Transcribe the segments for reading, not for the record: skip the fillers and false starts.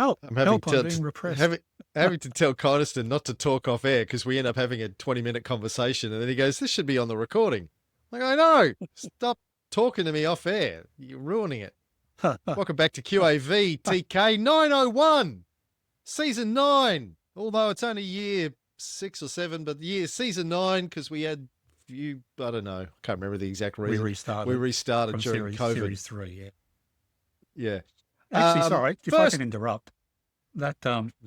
Help! I'm having I'm being repressed. having to tell Coniston not to talk off air because we end up having a 20-minute conversation, and then he goes, "This should be on the recording." Like, I know. Stop talking to me off air. You're ruining it. Welcome back to QAV TK 901, season 9. Although it's only year 6 or 7, but season 9 because we had I don't know. I can't remember the exact reason. We restarted during COVID. Series 3, Yeah. Actually, sorry, if I first, can interrupt. That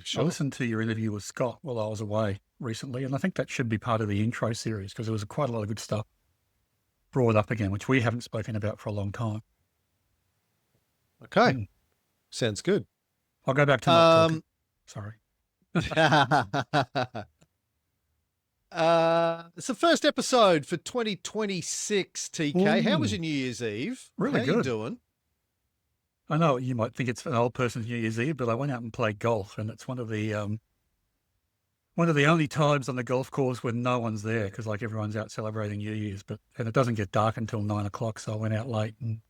Sure. I listened to your interview with Scott while I was away recently, and I think that should be part of the intro series because there was quite a lot of good stuff brought up again, which we haven't spoken about for a long time. Okay. Sounds good. I'll go back to not talking. Sorry. It's the first episode for 2026, TK. How was your New Year's Eve? Really How good. you doing? I know you might think it's an old person's New Year's Eve, but I went out and played golf, and it's one of the only times on the golf course when no one's there because like everyone's out celebrating New Year's, and it doesn't get dark until 9 o'clock. So I went out late and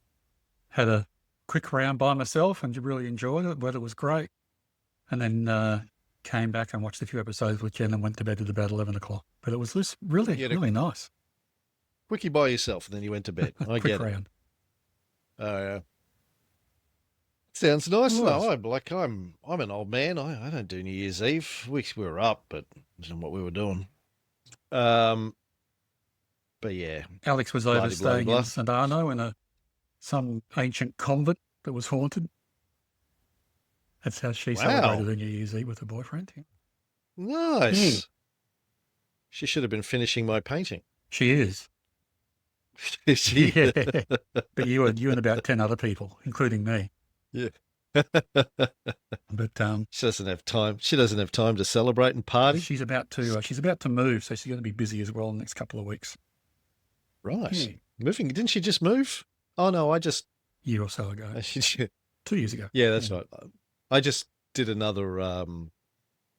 had a quick round by myself and really enjoyed it. Weather was great, and then came back and watched a few episodes with Jen and went to bed at about 11 o'clock. But it was just really nice. Quickie by yourself, and then you went to bed. I Quick get round. it. Oh, yeah. Sounds nice. Nice. No, I'm an old man. I don't do New Year's Eve. We were up, but it wasn't what we were doing. But yeah. Alex was overstaying in St. Arno in some ancient convent that was haunted. That's how she celebrated her New Year's Eve with her boyfriend. Yeah. Nice. She should have been finishing my painting. She is. She. Yeah. But you and about 10 other people, including me. Yeah. But she doesn't have time. She doesn't have time to celebrate and party. She's about to move, so she's going to be busy as well in the next couple of weeks. Right. Yeah. Moving. Didn't she just move? Oh no, I just year or so ago. 2 years ago. Yeah, that's right. I just did another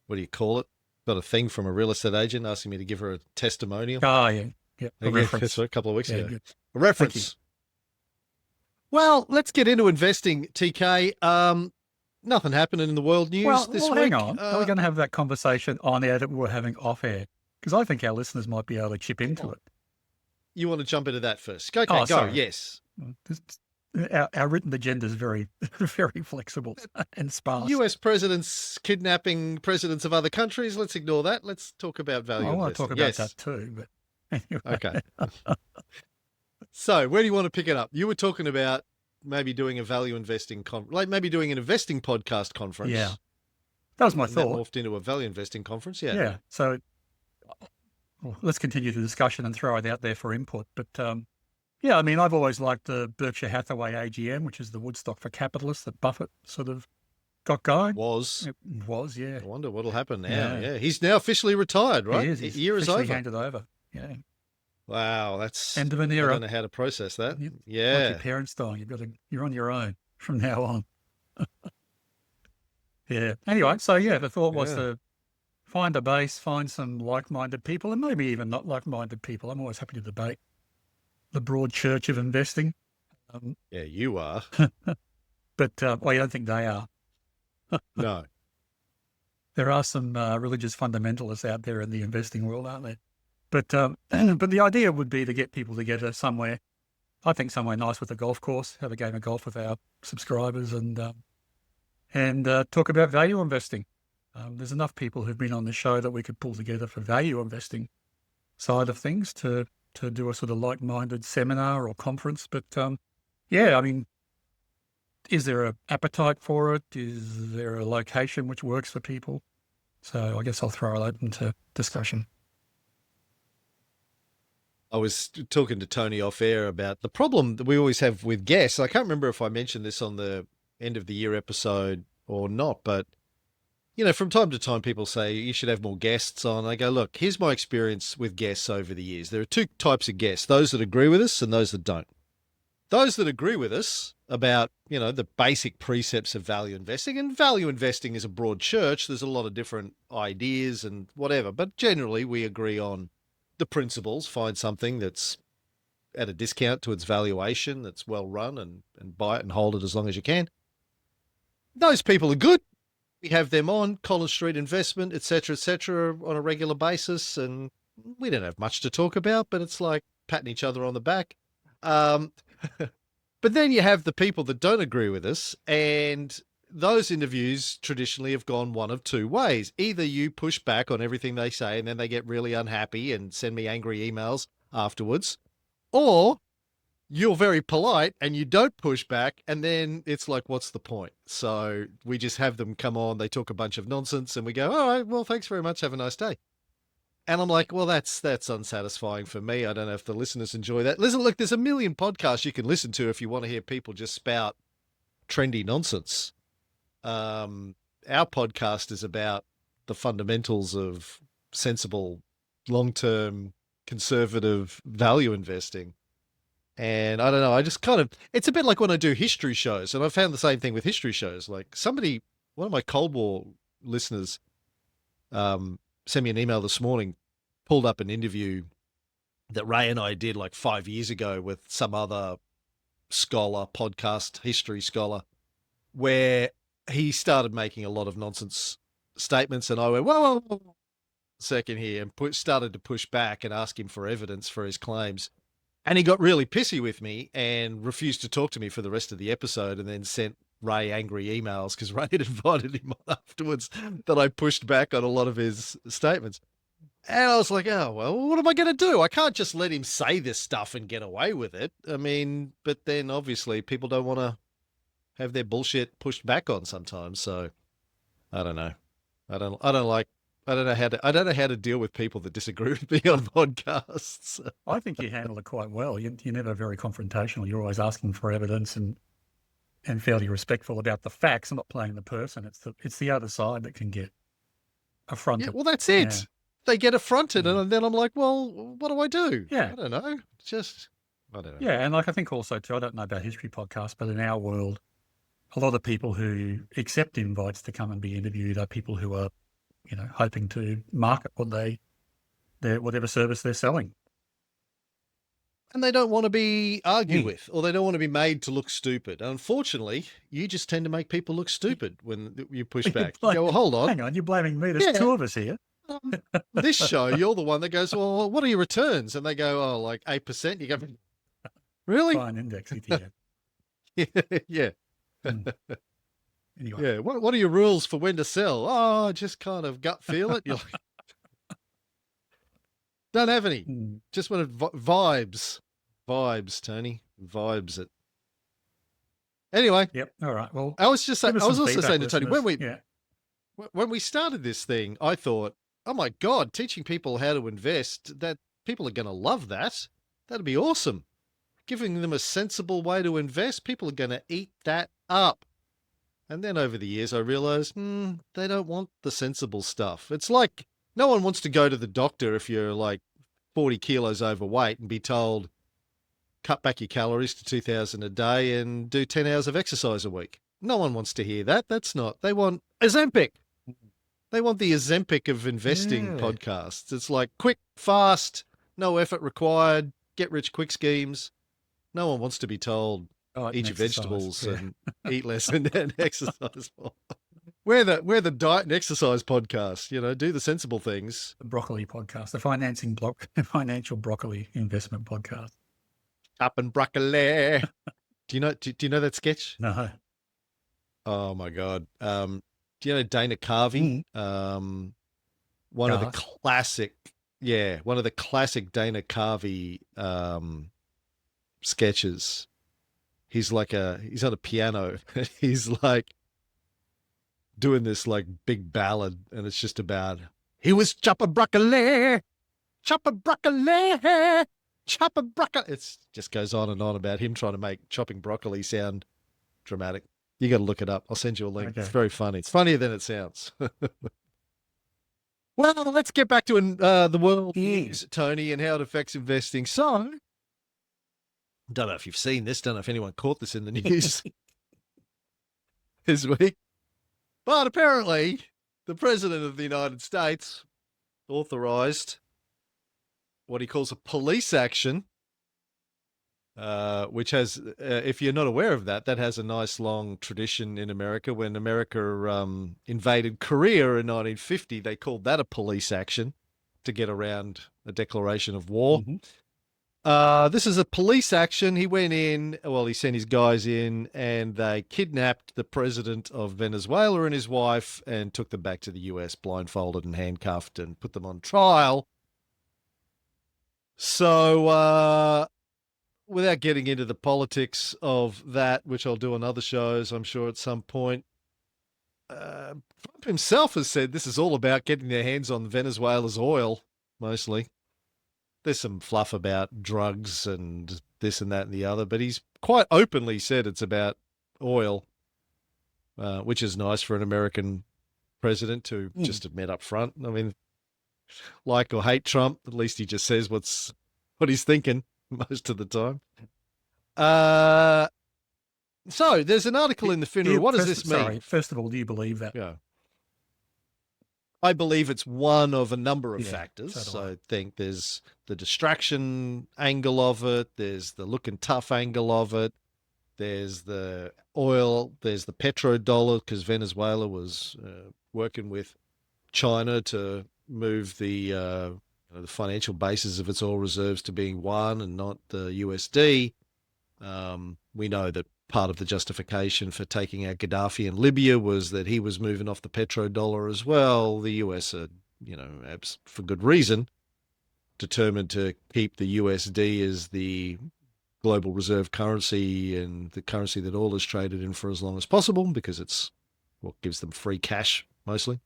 what do you call it? Got a thing from a real estate agent asking me to give her a testimonial. Oh yeah. Yeah. A reference. A couple of weeks ago. Good. A reference. Well, let's get into investing, TK. Nothing happening in the world news this week. Hang on. Are we going to have that conversation on air that we were having off air? Because I think our listeners might be able to chip into it. You want to jump into that first? Okay, go. Yes. Our written agenda is very, very flexible and sparse. US presidents kidnapping presidents of other countries. Let's ignore that. Let's talk about value investing. I want to talk about that too. But anyway. Okay. So where do you want to pick it up? You were talking about maybe doing a value investing, maybe doing an investing podcast conference. Yeah. That was my thought. That morphed into a value investing conference. Yeah. Yeah. So let's continue the discussion and throw it out there for input. But yeah, I mean, I've always liked the Berkshire Hathaway AGM, which is the Woodstock for capitalists that Buffett sort of got going. It was, yeah. I wonder what'll happen now. Yeah. He's now officially retired, right? He is. His year is over. Handed over. Yeah. Wow, that's end of an era. I don't know how to process that. Like your parents dying. You're on your own from now on. Yeah. Anyway, so yeah, the thought was to find a base, find some like-minded people, and maybe even not like-minded people. I'm always happy to debate the broad church of investing. Yeah, you are. But I don't think they are. No. There are some religious fundamentalists out there in the investing world, aren't there? But the idea would be to get people together somewhere, I think somewhere nice with a golf course, have a game of golf with our subscribers and talk about value investing. There's enough people who've been on the show that we could pull together for value investing side of things to do a sort of like-minded seminar or conference. But yeah, I mean, is there an appetite for it? Is there a location which works for people? So I guess I'll throw it open to discussion. I was talking to Tony off air about the problem that we always have with guests. I can't remember if I mentioned this on the end of the year episode or not, but from time to time people say you should have more guests on. I go, look, here's my experience with guests over the years. There are two types of guests, those that agree with us and those that don't. Those that agree with us about, the basic precepts of value investing, and value investing is a broad church. There's a lot of different ideas and whatever, but generally we agree on the principles. Find something that's at a discount to its valuation, that's well run, and buy it and hold it as long as you can. Those people are good. We have them on Collins Street Investment, et cetera, on a regular basis. And we don't have much to talk about, but it's like patting each other on the back. But then you have the people that don't agree with us, and those interviews traditionally have gone one of two ways. Either you push back on everything they say and then they get really unhappy and send me angry emails afterwards, or you're very polite and you don't push back, and then it's like, what's the point? So we just have them come on, they talk a bunch of nonsense, and we go, all right, well, thanks very much, have a nice day. And I'm like, well, that's unsatisfying for me. I don't know if the listeners enjoy that. Listen, look, there's a million podcasts you can listen to if you want to hear people just spout trendy nonsense. Our podcast is about the fundamentals of sensible, long-term, conservative value investing. And I don't know, I just kind of, it's a bit like when I do history shows, and I found the same thing with history shows. Like one of my Cold War listeners sent me an email this morning, pulled up an interview that Ray and I did like 5 years ago with some other scholar, podcast history scholar, where he started making a lot of nonsense statements. And I went, whoa, second here, and started to push back and ask him for evidence for his claims. And he got really pissy with me and refused to talk to me for the rest of the episode, and then sent Ray angry emails because Ray had invited him on afterwards that I pushed back on a lot of his statements. And I was like, oh, well, what am I going to do? I can't just let him say this stuff and get away with it. I mean, but then obviously people don't want to have their bullshit pushed back on sometimes. So I don't know. I don't know how to deal with people that disagree with me on podcasts. I think you handle it quite well. You're never very confrontational. You're always asking for evidence and fairly respectful about the facts and not playing the person. It's the other side that can get affronted. Yeah, well, that's it. Yeah. They get affronted, and then I'm like, well, what do I do? Yeah. I don't know. I don't know. Yeah, and like I think also too, I don't know about history podcasts, but in our world, a lot of people who accept invites to come and be interviewed are people who are, hoping to market whatever service they're selling. And they don't want to be argued with, or they don't want to be made to look stupid. And unfortunately, you just tend to make people look stupid when you push back. You go, well, hold on. Hang on, you're blaming me. There's two of us here. This show, you're the one that goes, well, what are your returns? And they go, oh, like 8%. You go, really? Fine index ETF. Yeah. Anyway. Yeah. What are your rules for when to sell? Oh, just kind of gut feel it. You're like, don't have any. Just want to vibes, Tony, vibes it. Anyway. Yep. All right. Well, I was also saying to Tony, listeners. when we started this thing, I thought, oh my God, teaching people how to invest, that people are going to love that. That'd be awesome. Giving them a sensible way to invest, people are going to eat that up. And then over the years, I realized, they don't want the sensible stuff. It's like no one wants to go to the doctor if you're like 40 kilos overweight and be told, cut back your calories to 2,000 a day and do 10 hours of exercise a week. No one wants to hear that. They want Ozempic. They want the Ozempic of investing podcasts. It's like quick, fast, no effort required, get rich quick schemes. No one wants to be told, eat your vegetables and eat less and exercise more. We're the diet and exercise podcast, do the sensible things. The broccoli podcast, the financial broccoli investment podcast. Up and broccoli. Do you know that sketch? No. Oh my God. Do you know Dana Carvey? One of the classic Dana Carvey sketches. He's on a piano. He's like doing this like big ballad, and it's just about, he was chopping broccoli. It just goes on and on about him trying to make chopping broccoli sound dramatic. You got to look it up. I'll send you a link. Okay. It's very funny. It's funnier than it sounds. Well, let's get back to the world news, Tony, and how it affects investing. So, don't know if you've seen this. Don't know if anyone caught this in the news this week. But apparently, the President of the United States authorized what he calls a police action which has, if you're not aware of that, that has a nice long tradition in America. When America invaded Korea in 1950, they called that a police action to get around a declaration of war. Mm-hmm. This is a police action. He went in, well, he sent his guys in, and they kidnapped the president of Venezuela and his wife and took them back to the US, blindfolded and handcuffed, and put them on trial. So, without getting into the politics of that, which I'll do on other shows, I'm sure at some point, Trump himself has said this is all about getting their hands on Venezuela's oil, mostly. There's some fluff about drugs and this and that and the other, but he's quite openly said it's about oil, which is nice for an American president to just admit up front. I mean, like or hate Trump, at least he just says what he's thinking most of the time. So there's an article in the FINRA. What does this mean? Sorry, first of all, do you believe that? Yeah. I believe it's one of a number of factors. So I think there's the distraction angle of it. There's the looking tough angle of it. There's the oil. There's the petrodollar, because Venezuela was working with China to move the financial basis of its oil reserves to being yuan and not the USD. We know that part of the justification for taking out Gaddafi in Libya was that he was moving off the petrodollar as well. The US are, for good reason, determined to keep the USD as the global reserve currency and the currency that oil is traded in for as long as possible, because it's what gives them free cash mostly.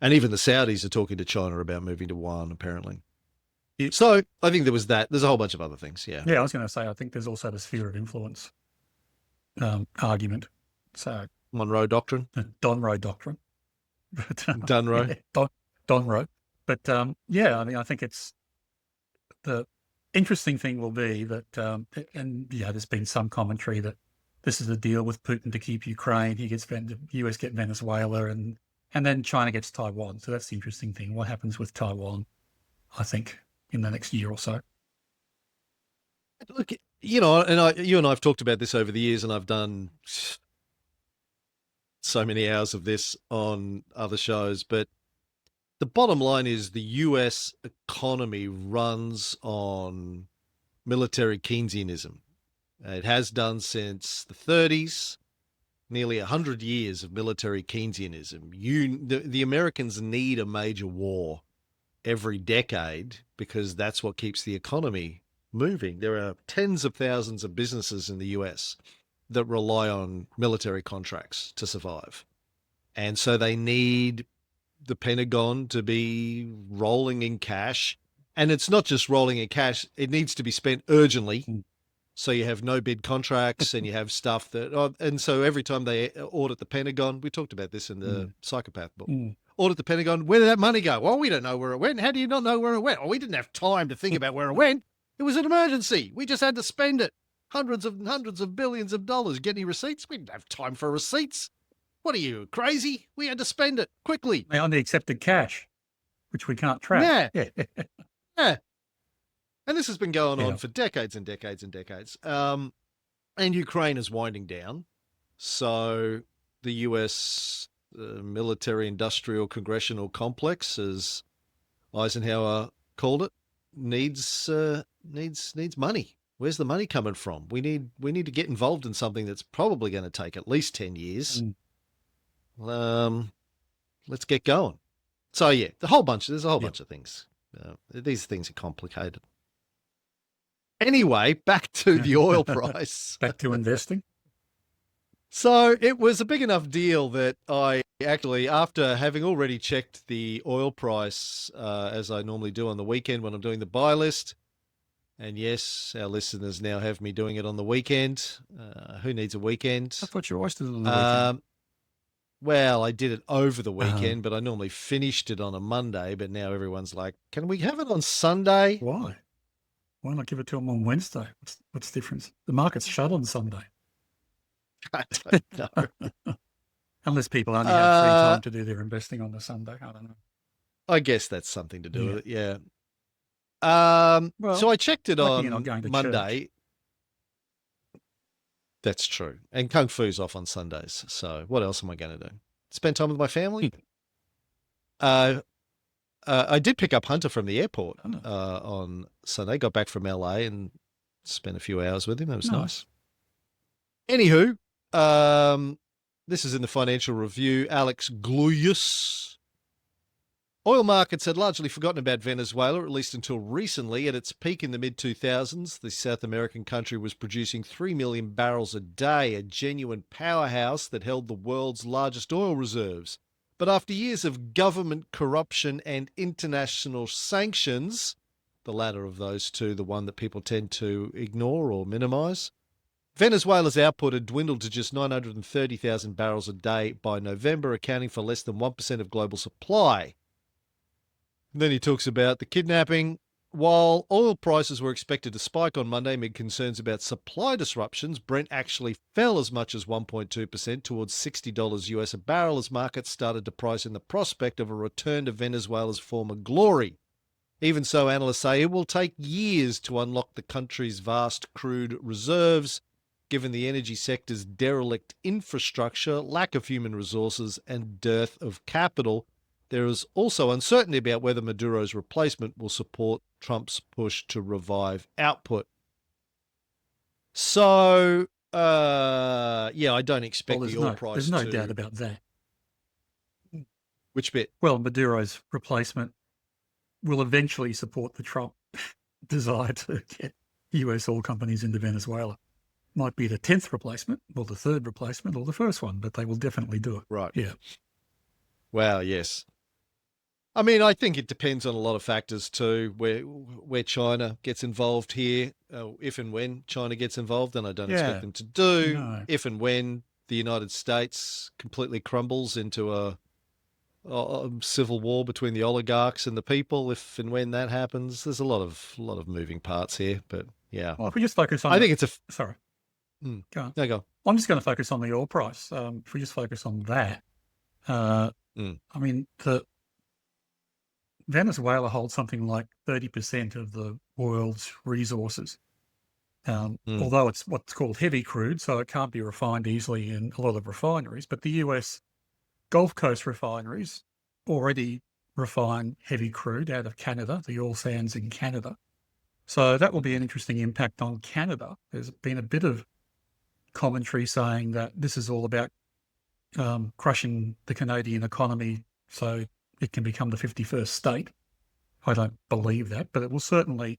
And even the Saudis are talking to China about moving to yuan, apparently. So I think there was that. There's a whole bunch of other things. Yeah. Yeah, I was going to say, I think there's also the sphere of influence argument. So Monroe Doctrine. Donroe Doctrine. But, Dunroe. Yeah, Donroe. But yeah, I mean, I think it's the interesting thing will be that, and yeah, there's been some commentary that this is a deal with Putin to keep Ukraine. He gets the US get Venezuela, and then China gets Taiwan. So that's the interesting thing. What happens with Taiwan, I think, in the next year or so. Look, you and I have talked about this over the years, and I've done so many hours of this on other shows, but the bottom line is the US economy runs on military Keynesianism. It has done since the 30s, nearly 100 years of military Keynesianism. The Americans need a major war every decade because that's what keeps the economy moving. There are tens of thousands of businesses in the US that rely on military contracts to survive. And so they need the Pentagon to be rolling in cash. And it's not just rolling in cash, it needs to be spent urgently. So you have no bid contracts and you have stuff that, and so every time they audit the Pentagon, we talked about this in the Psychopath book, audit the Pentagon, where did that money go? Well, we don't know where it went. How do you not know where it went? Well, we didn't have time to think about where it went. It was an emergency. We just had to spend it. Hundreds of billions of dollars. Get any receipts? We didn't have time for receipts. What are you, crazy? We had to spend it quickly. They only accepted cash, which we can't track. Yeah. Yeah. And this has been going on for decades and decades and decades. And Ukraine is winding down. So the US military industrial congressional complex, as Eisenhower called it, needs money. Where's the money coming from? We need to get involved in something that's probably going to take at least 10 years. Let's get going. So yeah, there's a whole bunch of things. These things are complicated. Anyway, back to the oil price. Back to investing. So it was a big enough deal that I actually, after having already checked the oil price, as I normally do on the weekend when I'm doing the buy list, and yes, our listeners now have me doing it on the weekend. Who needs a weekend? I thought you always did it on the weekend. Well, I did it over the weekend, but I normally finished it on a Monday, but now everyone's like, can we have it on Sunday? Why? Why not give it to them on Wednesday? What's the difference? The market's shut on Sunday. I don't know. Unless people only have free time to do their investing on the Sunday. I don't know. I guess that's something to do with it, yeah. Well, So I checked it lucky you're not on going to Monday. church. That's true. And Kung Fu's off on Sundays. So what else am I going to do? Spend time with my family? uh, I did pick up Hunter from the airport I know. on Sunday. Got back from LA and spent a few hours with him. That was nice. Anywho, this is in the Financial Review. Alex Gluyas. Oil markets had largely forgotten about Venezuela, at least until recently. At its peak in the mid-2000s, the South American country was producing 3 million barrels a day, a genuine powerhouse that held the world's largest oil reserves. But after years of government corruption and international sanctions, the latter of those two, the one that people tend to ignore or minimise, Venezuela's output had dwindled to just 930,000 barrels a day by November, accounting for less than 1% of global supply. Then he talks about the kidnapping. While oil prices were expected to spike on Monday amid concerns about supply disruptions, Brent actually fell as much as 1.2% towards $60 US a barrel as markets started to price in the prospect of a return to Venezuela's former glory. Even so, analysts say it will take years to unlock the country's vast crude reserves, given the energy sector's derelict infrastructure, lack of human resources, and dearth of capital. There is also uncertainty about whether Maduro's replacement will support Trump's push to revive output. So, I don't expect the oil price there's to... no doubt about that. Which bit? Well, Maduro's replacement will eventually support the Trump desire to get US oil companies into Venezuela. Might be the 10th replacement, or the 3rd replacement, or the first one, but they will definitely do it. Right. Yeah. Wow, yes. I mean, I think it depends on a lot of factors too, where China gets involved here, if and when China gets involved, and I don't expect them to do, No. if and when the United States completely crumbles into a civil war between the oligarchs and the people, if and when that happens. There's a lot of moving parts here, but yeah. Well, if we just focus on... I think it's a... Sorry. Go on. No, go. I'm just going to focus on the oil price. If we just focus on that, I mean, Venezuela holds something like 30% of the world's resources. Although it's what's called heavy crude, so it can't be refined easily in a lot of refineries, but the US Gulf Coast refineries already refine heavy crude out of Canada, the oil sands in Canada. So that will be an interesting impact on Canada. There's been a bit of commentary saying that this is all about crushing the Canadian economy so it can become the 51st state. I don't believe that, but it will certainly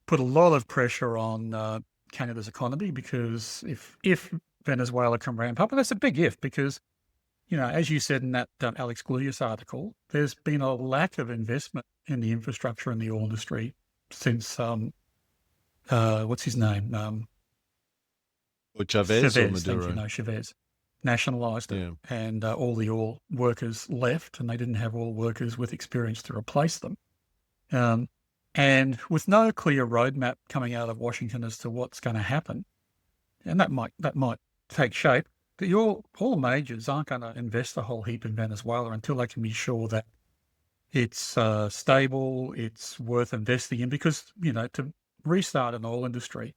put a lot of pressure on Canada's economy, because if Venezuela can ramp up, and that's a big if, because, you know, as you said in that Alex Gluyas article, there's been a lack of investment in the infrastructure in the oil industry since, what's his name? Or Chavez or Maduro? Thank you, no, Chavez. Nationalised it, and all the oil workers left, and they didn't have oil workers with experience to replace them. And with no clear roadmap coming out of Washington as to what's going to happen, and that might take shape, all majors aren't going to invest a whole heap in Venezuela until they can be sure that it's stable, it's worth investing in, because, you know, to restart an oil industry,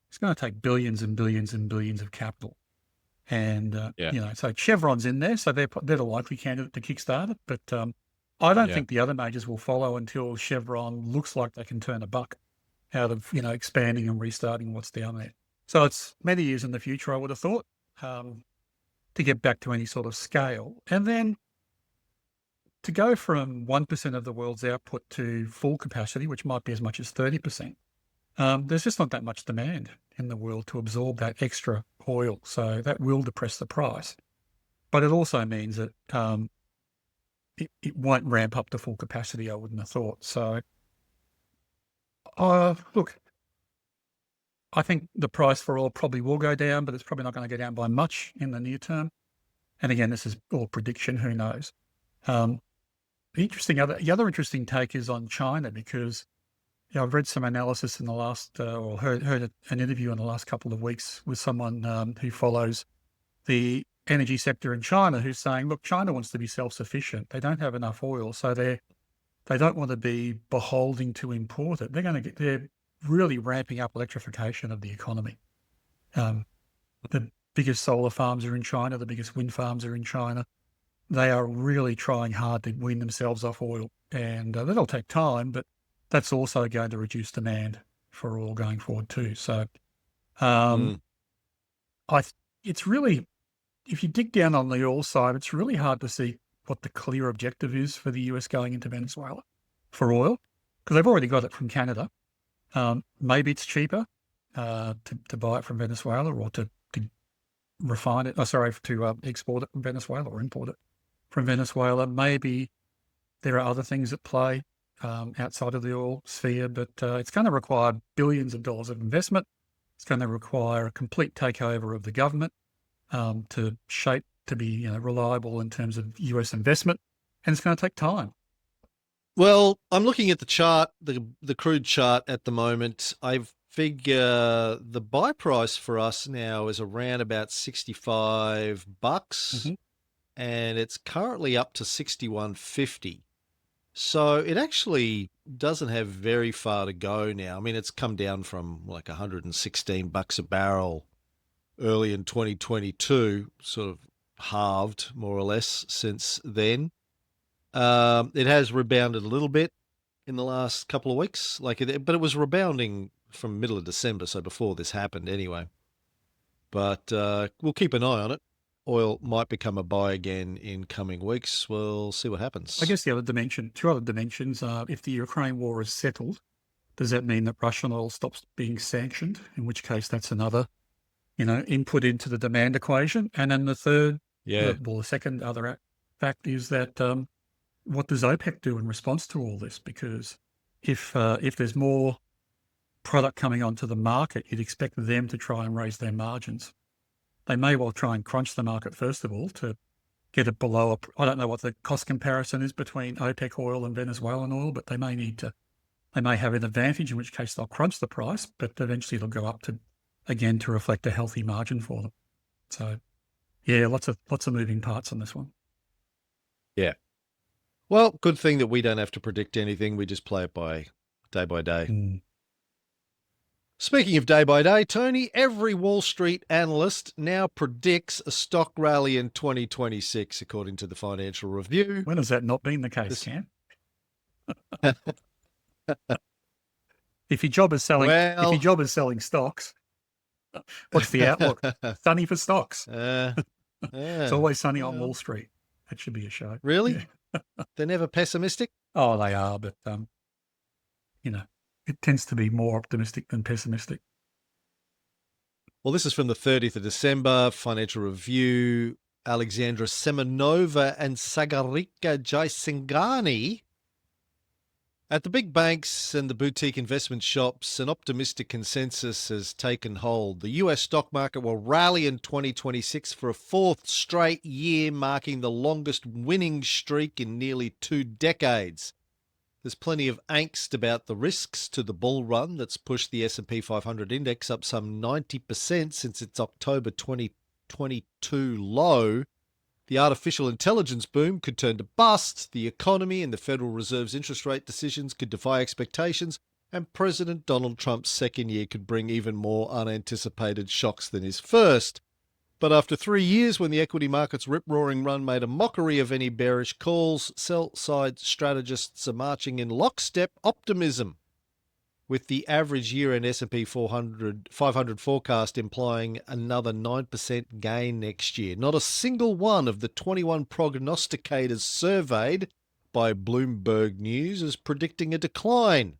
it's going to take billions and billions and billions of capital. And, you know, so Chevron's in there, so they're the likely candidate to kickstart it. But I don't think the other majors will follow until Chevron looks like they can turn a buck out of, you know, expanding and restarting what's down there. So it's many years in the future, I would have thought, to get back to any sort of scale. And then to go from 1% of the world's output to full capacity, which might be as much as 30%, there's just not that much demand in the world to absorb that extra oil. So that will depress the price. But it also means that it won't ramp up to full capacity, I wouldn't have thought. So, look, I think the price for oil probably will go down, but it's probably not going to go down by much in the near term. And again, this is all prediction, who knows. The other interesting take is on China, because I've read some analysis in the last, or heard an interview in the last couple of weeks with someone who follows the energy sector in China, who's saying, look, China wants to be self-sufficient. They don't have enough oil, so they're they don't want to be beholden to import it. They're really ramping up electrification of the economy. The biggest solar farms are in China. The biggest wind farms are in China. They are really trying hard to wean themselves off oil, and that'll take time, but that's also going to reduce demand for oil going forward too. So it's really, if you dig down on the oil side, it's really hard to see what the clear objective is for the US going into Venezuela for oil, because they've already got it from Canada. Maybe it's cheaper to buy it from Venezuela, or to refine it. To export it from Venezuela or import it from Venezuela. Maybe there are other things at play outside of the oil sphere, but it's going to require billions of dollars of investment. It's going to require a complete takeover of the government to be reliable in terms of US investment, and it's going to take time. Well, I'm looking at the chart, the crude chart at the moment. I figure the buy price for us now is around about $65, and it's currently up to $61.50. So it actually doesn't have very far to go now. I mean, it's come down from like $116 a barrel early in 2022, sort of halved more or less since then. It has rebounded a little bit in the last couple of weeks, but it was rebounding from middle of December, so before this happened anyway. But we'll keep an eye on it. Oil might become a buy again in coming weeks. We'll see what happens. I guess two other dimensions are, if the Ukraine war is settled, does that mean that Russian oil stops being sanctioned? In which case, that's another, input into the demand equation. And then the third, the second other fact is that what does OPEC do in response to all this? Because if there's more product coming onto the market, you'd expect them to try and raise their margins. They may well try and crunch the market, first of all, to get it below. I don't know what the cost comparison is between OPEC oil and Venezuelan oil, but they may have an advantage, in which case they'll crunch the price, but eventually it'll go up to reflect a healthy margin for them. So, yeah, lots of moving parts on this one. Yeah. Well, good thing that we don't have to predict anything. We just play it by day. Speaking of day by day, Tony, every Wall Street analyst now predicts a stock rally in 2026, according to the Financial Review. When has that not been the case, Cam? If your job is selling stocks, what's the outlook? Sunny for stocks. It's always sunny on Wall Street. That should be a show. Really? Yeah. They're never pessimistic? Oh, they are, but it tends to be more optimistic than pessimistic. Well, this is from the 30th of December, Financial Review. Alexandra Semenova and Sagarika Jaisingani. At the big banks and the boutique investment shops, an optimistic consensus has taken hold. The US stock market will rally in 2026 for a fourth straight year, marking the longest winning streak in nearly 2 decades. There's plenty of angst about the risks to the bull run that's pushed the S&P 500 index up some 90% since its October 2022 low. The artificial intelligence boom could turn to bust, the economy and the Federal Reserve's interest rate decisions could defy expectations, and President Donald Trump's second year could bring even more unanticipated shocks than his first. But after 3 years, when the equity market's rip-roaring run made a mockery of any bearish calls, sell-side strategists are marching in lockstep optimism, with the average year-end S&P 500 forecast implying another 9% gain next year. Not a single one of the 21 prognosticators surveyed by Bloomberg News is predicting a decline.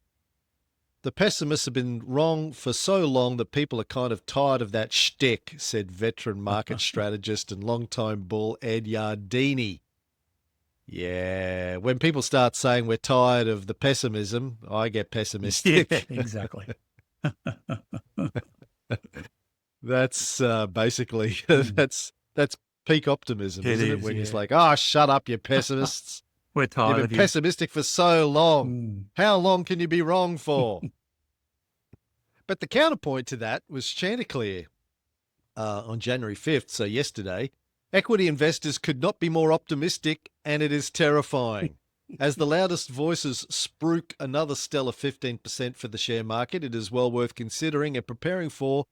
The pessimists have been wrong for so long that people are kind of tired of that shtick, said veteran market strategist and longtime bull Ed Yardeni. Yeah, when people start saying we're tired of the pessimism, I get pessimistic. Yeah, exactly. That's basically that's peak optimism, isn't it? When it's like, shut up, you pessimists. We're tired You've been pessimistic for so long. How long can you be wrong for? But the counterpoint to that was Chanticleer on January 5th, so yesterday. Equity investors could not be more optimistic, and it is terrifying. As the loudest voices spruik another stellar 15% for the share market, it is well worth considering and preparing for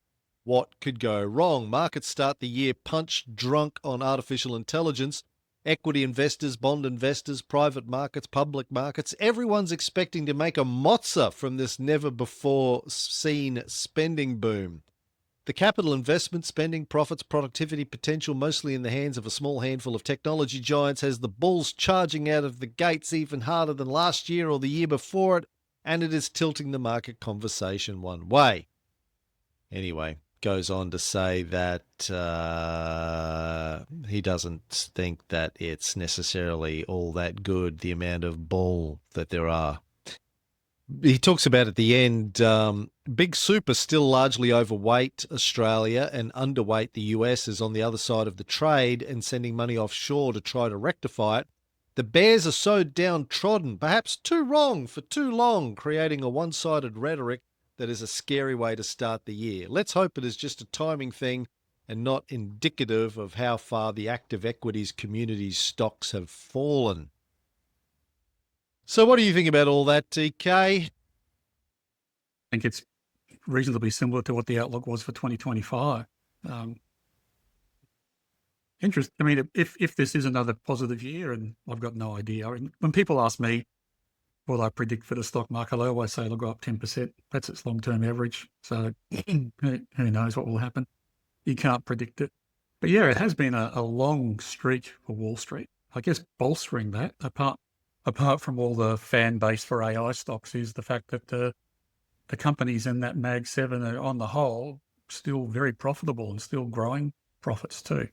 what could go wrong. Markets start the year punch drunk on artificial intelligence. Equity investors, bond investors, private markets, public markets, everyone's expecting to make a mozza from this never before seen spending boom. The capital investment, spending, profits, productivity potential, mostly in the hands of a small handful of technology giants, has the bulls charging out of the gates even harder than last year or the year before it, and it is tilting the market conversation one way. Anyway, goes on to say that he doesn't think that it's necessarily all that good, the amount of bull that there are. He talks about at the end, big super still largely overweight Australia and underweight the US is on the other side of the trade and sending money offshore to try to rectify it. The bears are so downtrodden, perhaps too wrong for too long, creating a one-sided rhetoric that is a scary way to start the year. Let's hope it is just a timing thing and not indicative of how far the active equities community's stocks have fallen. So what do you think about all that, TK? I think it's reasonably similar to what the outlook was for 2025. I mean, if this is another positive year, and I've got no idea. I mean, when people ask me what I predict for the stock market, I always say it'll go up 10%. That's its long-term average. So who knows what will happen? You can't predict it. But yeah, it has been a long streak for Wall Street. I guess bolstering that, apart from all the fan base for AI stocks, is the fact that the companies in that Mag 7 are, on the whole, still very profitable and still growing profits too,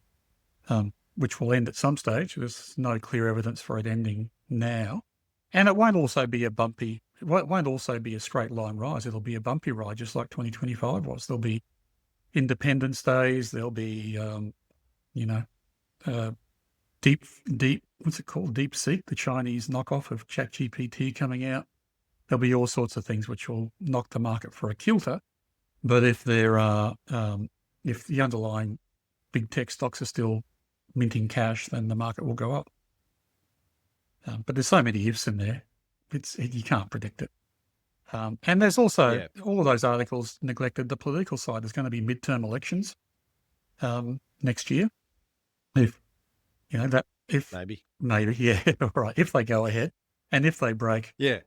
which will end at some stage. There's no clear evidence for it ending now. And it won't also be a straight line rise. It'll be a bumpy ride, just like 2025 was. There'll be Independence Days. There'll be, what's it called? DeepSeek, the Chinese knockoff of ChatGPT coming out. There'll be all sorts of things which will knock the market for a kilter. But if if the underlying big tech stocks are still minting cash, then the market will go up. But there's so many ifs in there, you can't predict it. And there's also all of those articles neglected the political side. There's going to be midterm elections next year. Maybe, yeah, right. If they go ahead, and if they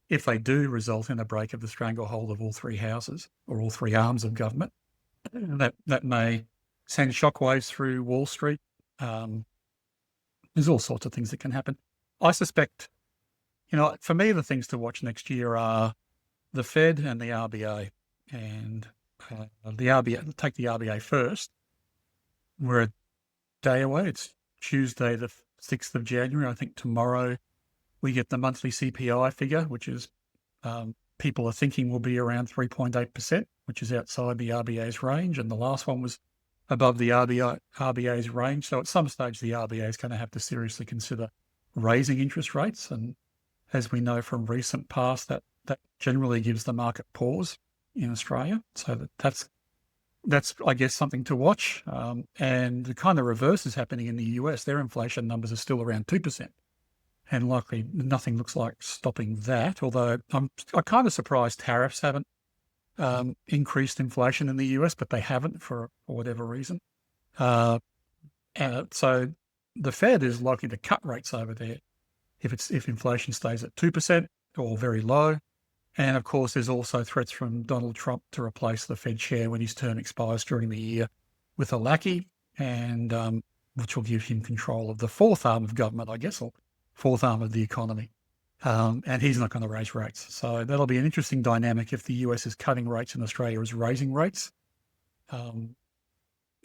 if they do result in a break of the stranglehold of all three houses or all three arms of government, that may send shockwaves through Wall Street. There's all sorts of things that can happen. I suspect, for me, the things to watch next year are the Fed and the RBA. And the RBA, take the RBA first. We're a day away. It's Tuesday, the 6th of January. I think tomorrow we get the monthly CPI figure, which is people are thinking will be around 3.8%, which is outside the RBA's range. And the last one was above the RBA's range. So at some stage, the RBA is going to have to seriously consider raising interest rates. And as we know from recent past, that generally gives the market pause in Australia. So that's I guess, something to watch. And the kind of reverse is happening in the US. Their inflation numbers are still around 2%. And likely nothing looks like stopping that. Although I'm kind of surprised tariffs haven't increased inflation in the US, but they haven't for whatever reason. So the Fed is likely to cut rates over there if inflation stays at 2% or very low. And of course, there's also threats from Donald Trump to replace the Fed chair when his term expires during the year with a lackey, and which will give him control of the fourth arm of government, I guess, or fourth arm of the economy. And he's not going to raise rates. So that'll be an interesting dynamic if the US is cutting rates and Australia is raising rates.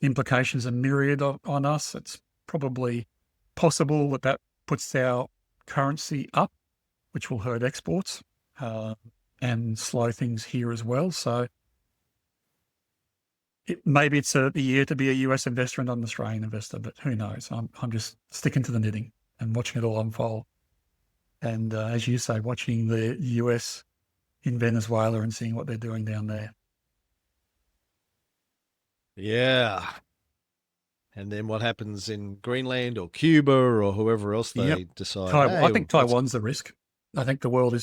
Implications are myriad on us. It's probably possible that puts our currency up, which will hurt exports and slow things here as well. So maybe it's a year to be a US investor and not an Australian investor, but who knows? I'm just sticking to the knitting and watching it all unfold. And as you say, watching the US in Venezuela and seeing what they're doing down there. Yeah. And then what happens in Greenland or Cuba or whoever else they decide? I think Taiwan's the risk. I think the world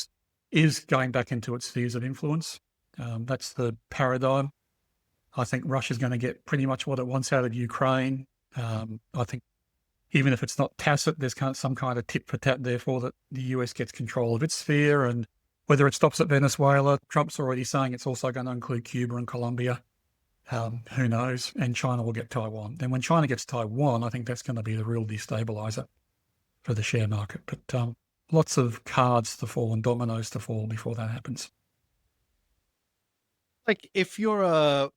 is going back into its spheres of influence. That's the paradigm. I think Russia's going to get pretty much what it wants out of Ukraine. I think even if it's not tacit, there's some kind of tit for tat, therefore, that the US gets control of its sphere. And whether it stops at Venezuela, Trump's already saying it's also going to include Cuba and Colombia. Who knows? And China will get Taiwan. And when China gets Taiwan, I think that's going to be the real destabilizer for the share market. But lots of cards to fall and dominoes to fall before that happens. Like, if you're a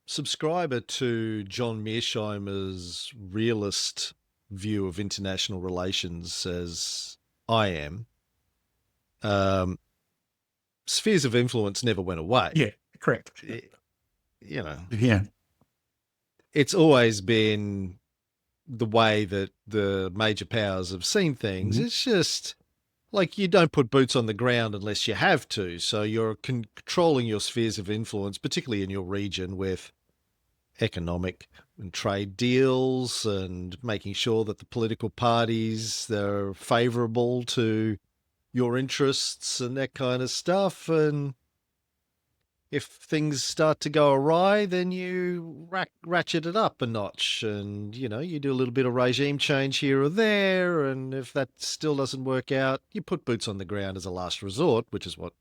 subscriber to John Mearsheimer's realist view of international relations, as I am, spheres of influence never went away. Yeah, correct. Yeah. It's always been the way that the major powers have seen things. Mm-hmm. It's just like you don't put boots on the ground unless you have to. So you're controlling your spheres of influence, particularly in your region, with economic and trade deals and making sure that the political parties are favourable to your interests and that kind of stuff. And if things start to go awry, then you ratchet it up a notch and, you do a little bit of regime change here or there. And if that still doesn't work out, you put boots on the ground as a last resort, which is what,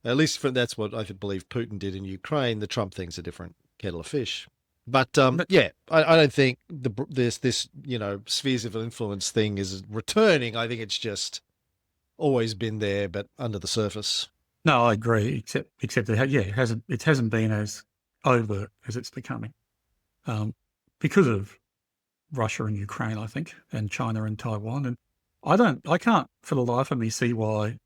at least that's what I believe Putin did in Ukraine. The Trump thing's a different kettle of fish. But yeah, I don't think this spheres of influence thing is returning. I think it's just always been there, but under the surface. No, I agree. Except that, it hasn't been as overt as it's becoming, because of Russia and Ukraine, I think, and China and Taiwan. And I can't for the life of me see why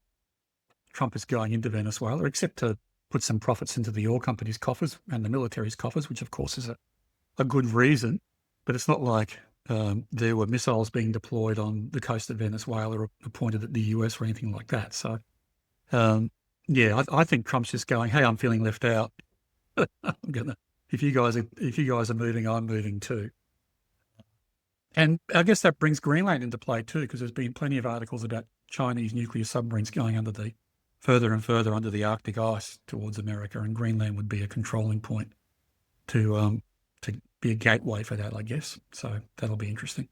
Trump is going into Venezuela, except to put some profits into the oil companies' coffers and the military's coffers, which of course is a good reason. But it's not like there were missiles being deployed on the coast of Venezuela or pointed at the US or anything like that. So. Yeah, I think Trump's just going, hey, I'm feeling left out. If you guys are moving, I'm moving too. And I guess that brings Greenland into play too, because there's been plenty of articles about Chinese nuclear submarines going further and further under the Arctic ice towards America, and Greenland would be a controlling point to be a gateway for that, I guess. So that'll be interesting.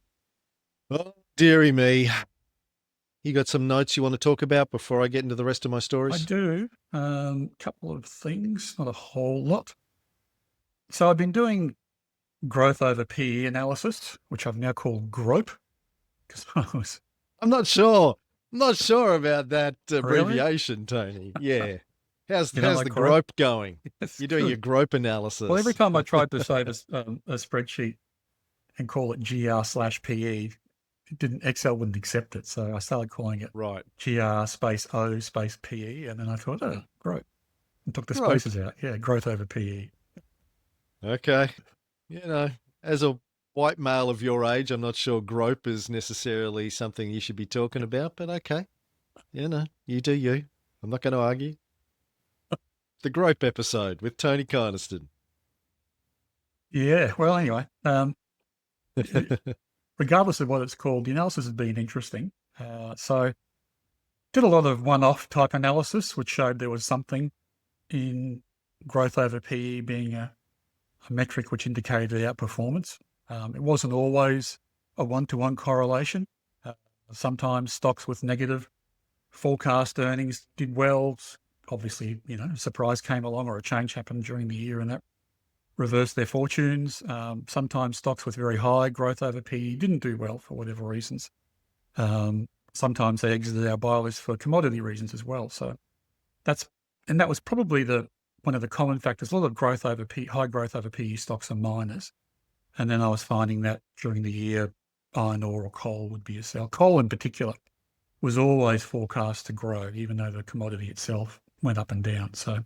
Oh, dearie me. You got some notes you want to talk about before I get into the rest of my stories? I do. Couple of things, not a whole lot. So I've been doing growth over PE analysis, which I've now called GROPE, because I'm not sure about that abbreviation, really? Tony. Yeah. How's like the GROPE going? You're doing your GROPE analysis. Well, every time I tried to save a spreadsheet and call it GR/PE, Excel wouldn't accept it. So I started calling it GR space O space PE. And then I thought, oh, GROPE. And took the spaces out. Yeah, growth over PE. Okay. As a white male of your age, I'm not sure GROPE is necessarily something you should be talking about, but okay. You do you. I'm not going to argue. The GROPE episode with Tony Kynaston. Yeah, well, anyway, regardless of what it's called, the analysis has been interesting. So did a lot of one-off type analysis, which showed there was something in growth over PE being a metric which indicated outperformance. It wasn't always a one-to-one correlation. Sometimes stocks with negative forecast earnings did well. Obviously, a surprise came along or a change happened during the year and that reversed their fortunes. Sometimes stocks with very high growth over PE didn't do well for whatever reasons. Sometimes they exited our buy list for commodity reasons as well. So that was probably one of the common factors. A lot of growth over high growth over PE stocks are miners. And then I was finding that during the year, iron ore or coal would be a sell. Coal in particular was always forecast to grow, even though the commodity itself went up and down. So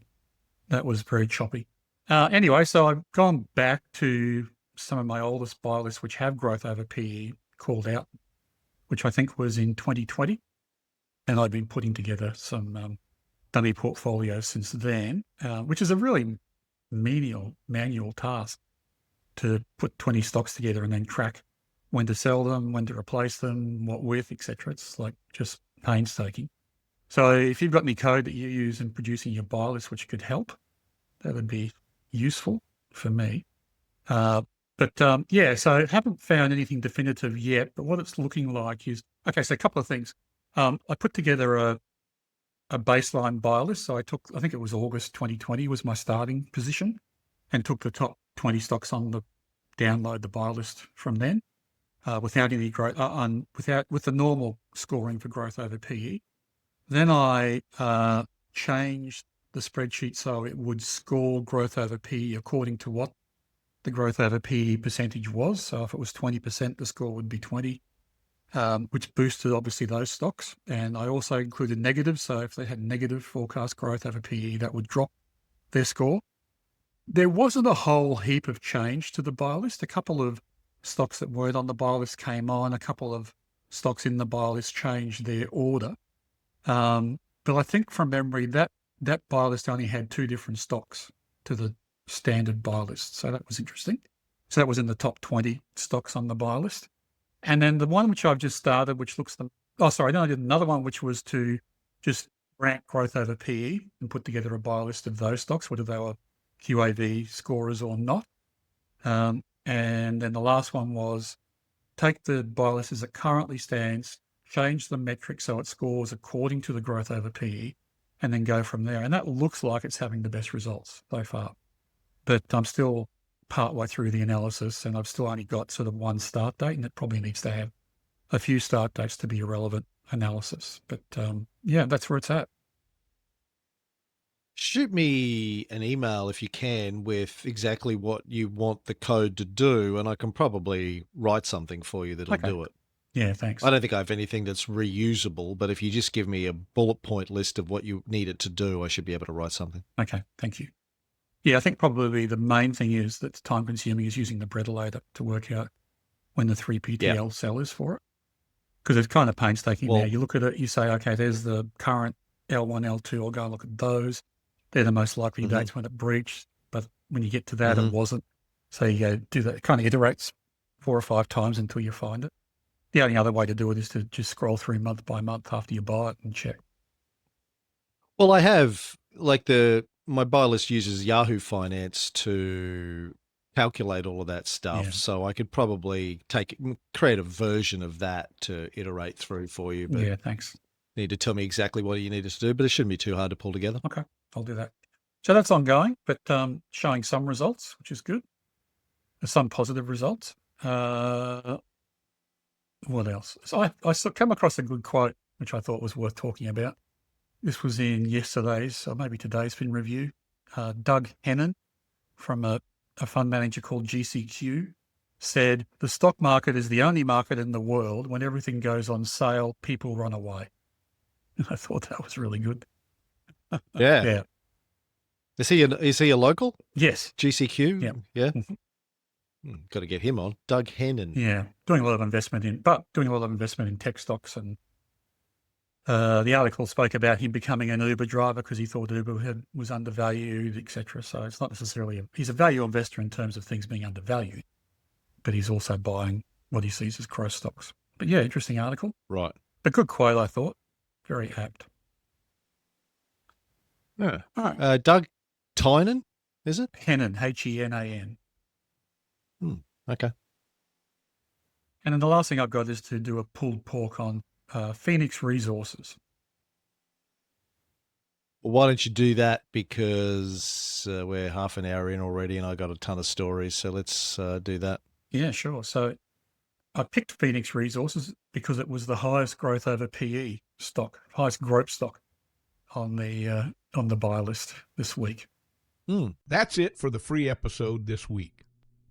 that was very choppy. Anyway, so I've gone back to some of my oldest buy lists, which have growth over PE called out, which I think was in 2020. And I've been putting together some dummy portfolios since then, which is a really menial manual task to put 20 stocks together and then track when to sell them, when to replace them, what with, etc. It's like just painstaking. So if you've got any code that you use in producing your buy list, which could help, that would be useful for me. So I haven't found anything definitive yet, but what it's looking like is, okay, so a couple of things. I put together a baseline buy list. So I think it was August 2020 was my starting position, and took the top 20 stocks on the download the buy list from then, without any growth, with the normal scoring for growth over PE. Then I changed the spreadsheet so it would score growth over PE according to what the growth over PE percentage was. So if it was 20%, the score would be 20, which boosted obviously those stocks. And I also included negatives. So if they had negative forecast growth over PE, that would drop their score. There wasn't a whole heap of change to the buy list. A couple of stocks that weren't on the buy list came on. A couple of stocks in the buy list changed their order. But I think from memory, that buy list only had 2 different stocks to the standard buy list. So that was interesting. So that was in the top 20 stocks on the buy list. And then the one which I've just started, which looks then I did another one, which was to just rank growth over PE and put together a buy list of those stocks, whether they were QAV scorers or not. And then the last one was take the buy list as it currently stands, change the metric so it scores according to the growth over PE, and then go from there. And that looks like it's having the best results so far. But I'm still partway through the analysis, and I've still only got sort of one start date, and it probably needs to have a few start dates to be a relevant analysis. But that's where it's at. Shoot me an email if you can with exactly what you want the code to do, and I can probably write something for you that'll do it. Yeah, thanks. I don't think I have anything that's reusable, but if you just give me a bullet point list of what you need it to do, I should be able to write something. Okay, thank you. Yeah, I think probably the main thing is that's time consuming is using the Bredelator to work out when the 3PTL cell is for it. Because it's kind of painstaking now. You look at it, you say, okay, there's the current L1, L2, I'll go and look at those. They're the most likely dates when it breached. But when you get to that, it wasn't. So you go do that. It kind of iterates 4 or 5 times until you find it. The only other way to do it is to just scroll through month by month after you buy it and check. Well, I have my buy list uses Yahoo Finance to calculate all of that stuff. Yeah. So I could probably create a version of that to iterate through for you. But yeah, thanks. Need to tell me exactly what you need us to do, but it shouldn't be too hard to pull together. Okay, I'll do that. So that's ongoing, but showing some results, which is good. Some positive results. What else? So I came across a good quote, which I thought was worth talking about. This was in yesterday's, or maybe today's fin review. Doug Hennon from a fund manager called GCQ said, "The stock market is the only market in the world when everything goes on sale, people run away." I thought that was really good. Yeah. Yeah. Is he a local? Yes. GCQ? Yeah. Yeah. Got to get him on. Doug Hennon. Yeah. Doing a lot of investment in tech stocks. And the article spoke about him becoming an Uber driver because he thought Uber was undervalued, etc. So it's not necessarily, he's a value investor in terms of things being undervalued, but he's also buying what he sees as growth stocks. But yeah, interesting article. Right. A good quote, I thought. Very apt. Yeah. Right. Doug Tynan, is it? Hennon, Henan. Okay. And then the last thing I've got is to do a pulled pork on Fenix Resources. Well, why don't you do that? Because we're half an hour in already and I got a ton of stories. So let's do that. Yeah, sure. So I picked Fenix Resources because it was the highest growth over PE stock, highest growth stock on the buy list this week. That's it for the free episode this week.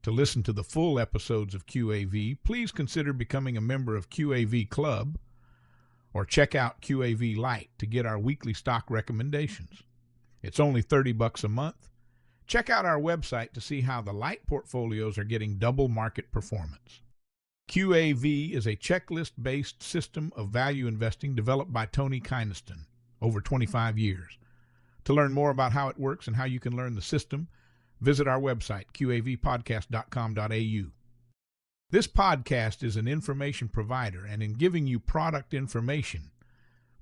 To listen to the full episodes of QAV, please consider becoming a member of QAV Club or check out QAV Lite to get our weekly stock recommendations. It's only $30 a month. Check out our website to see how the Lite portfolios are getting double market performance. QAV is a checklist-based system of value investing developed by Tony Kynaston over 25 years. To learn more about how it works and how you can learn the system, visit our website, qavpodcast.com.au. This podcast is an information provider, and in giving you product information,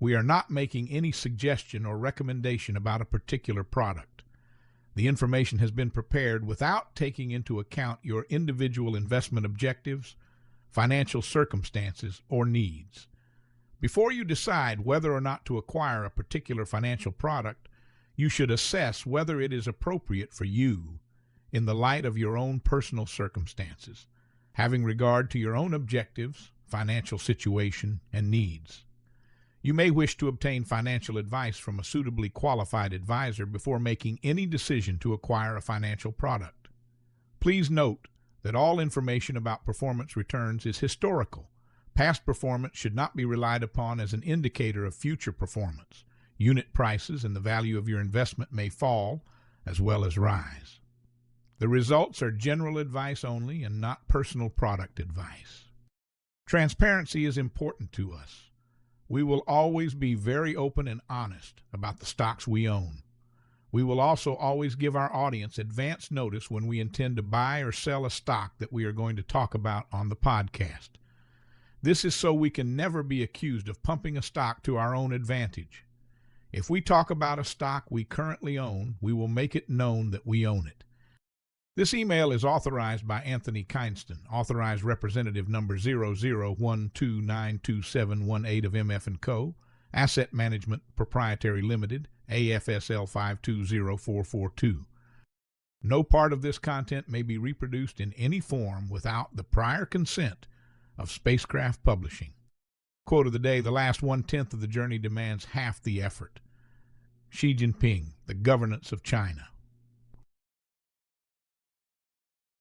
We are not making any suggestion or recommendation about a particular product. The information has been prepared without taking into account your individual investment objectives, financial circumstances, or needs. Before you decide whether or not to acquire a particular financial product, you should assess whether it is appropriate for you in the light of your own personal circumstances, having regard to your own objectives, financial situation, and needs. You may wish to obtain financial advice from a suitably qualified advisor before making any decision to acquire a financial product. Please note that all information about performance returns is historical. Past performance should not be relied upon as an indicator of future performance. Unit prices and the value of your investment may fall as well as rise. The results are general advice only and not personal product advice. Transparency is important to us. We will always be very open and honest about the stocks we own. We will also always give our audience advance notice when we intend to buy or sell a stock that we are going to talk about on the podcast. This is so we can never be accused of pumping a stock to our own advantage. If we talk about a stock we currently own, we will make it known that we own it. This email is authorized by Anthony Kinston, authorized representative number 0012927718 of MF & Co., Asset Management Proprietary Limited, AFSL 520442. No part of this content may be reproduced in any form without the prior consent of Spacecraft Publishing. Quote of the day: the last 1/10 of the journey demands half the effort. Xi Jinping, The Governance of China.